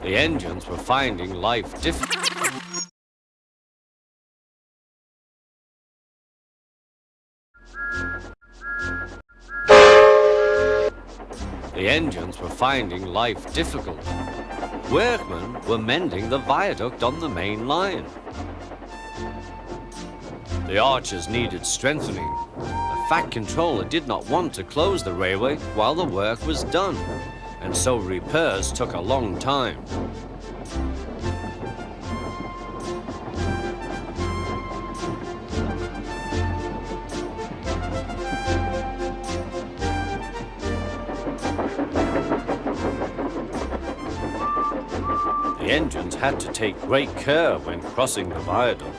The engines were finding life difficult. The engines were finding life difficult. Workmen were mending the viaduct on the main line. The arches needed strengthening. The Fat Controller did not want to close the railway while the work was done, and so repairs took a long time. The engines had to take great care when crossing the viaduct,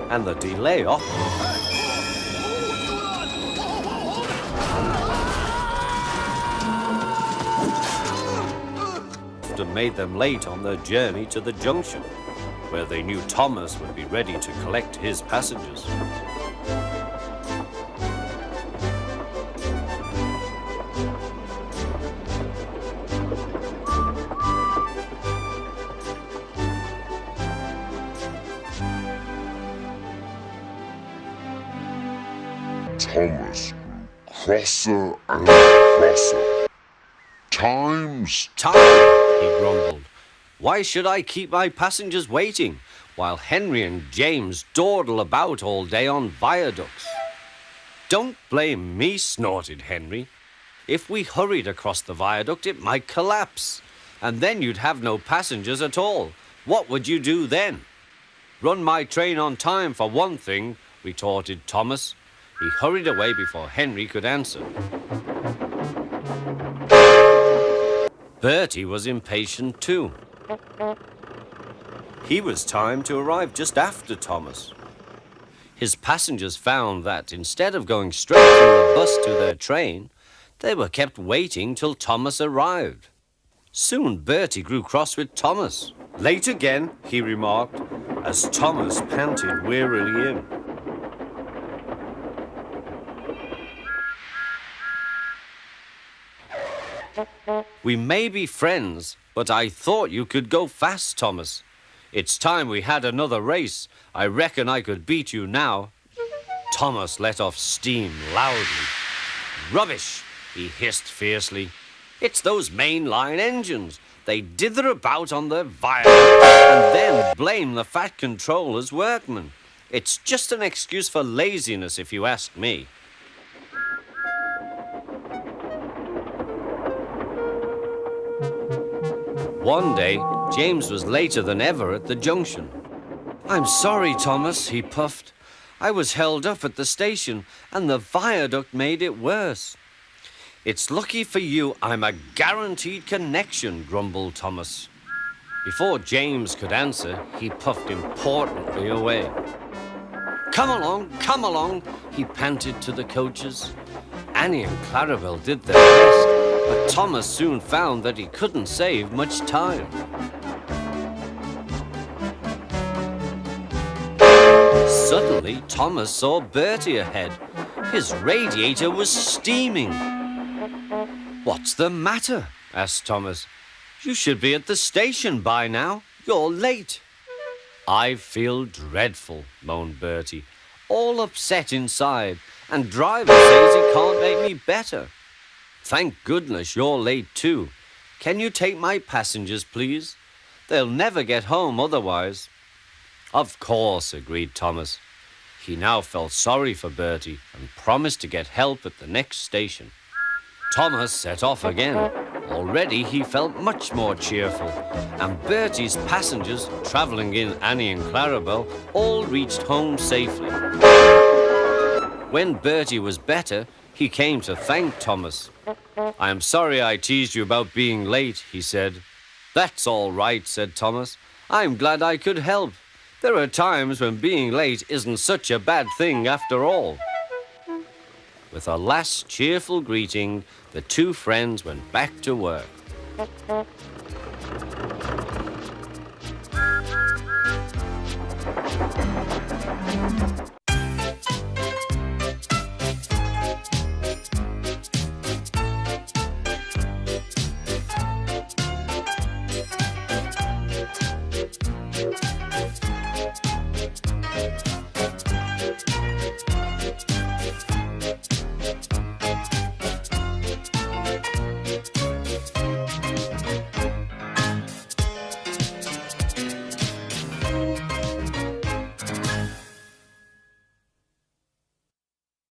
and the delay often made them late on their journey to the junction, where they knew Thomas would be ready to collect his passengers. Thomas grew crosser and crosser. Time, he grumbled. Why should I keep my passengers waiting while Henry and James dawdle about all day on viaducts? Don't blame me, snorted Henry. If we hurried across the viaduct, it might collapse, and then you'd have no passengers at all. What would you do then? Run my train on time for one thing, retorted Thomas. He hurried away before Henry could answer. Bertie was impatient too. He was timed to arrive just after Thomas. His passengers found that instead of going straight from the bus to their train, they were kept waiting till Thomas arrived. Soon Bertie grew cross with Thomas. Late again, he remarked, as Thomas panted wearily in. We may be friends, but I thought you could go fast, Thomas. It's time we had another race. I reckon I could beat you now. Thomas let off steam loudly. Rubbish, he hissed fiercely. It's those mainline engines. They dither about on their viaduct and then blame the Fat Controller's workmen. It's just an excuse for laziness, if you ask me. One day, James was later than ever at the junction. I'm sorry, Thomas, he puffed. I was held up at the station, and the viaduct made it worse. It's lucky for you I'm a guaranteed connection, grumbled Thomas. Before James could answer, he puffed importantly away. Come along, he panted to the coaches. Annie and Clarabel did their best, but Thomas soon found that he couldn't save much time. Suddenly, Thomas saw Bertie ahead. His radiator was steaming. What's the matter? Asked Thomas. You should be at the station by now. You're late. I feel dreadful, moaned Bertie. All upset inside, and driver says he can't make me better. Thank goodness you're late too. Can you take my passengers, please? They'll never get home otherwise. Of course, agreed Thomas. He now felt sorry for Bertie and promised to get help at the next station. Thomas set off again. Already he felt much more cheerful, and Bertie's passengers, travelling in Annie and Clarabel, all reached home safely. When Bertie was better, he came to thank Thomas. I am sorry I teased you about being late, he said. That's all right, said Thomas. I'm glad I could help. There are times when being late isn't such a bad thing after all. With a last cheerful greeting, the two friends went back to work.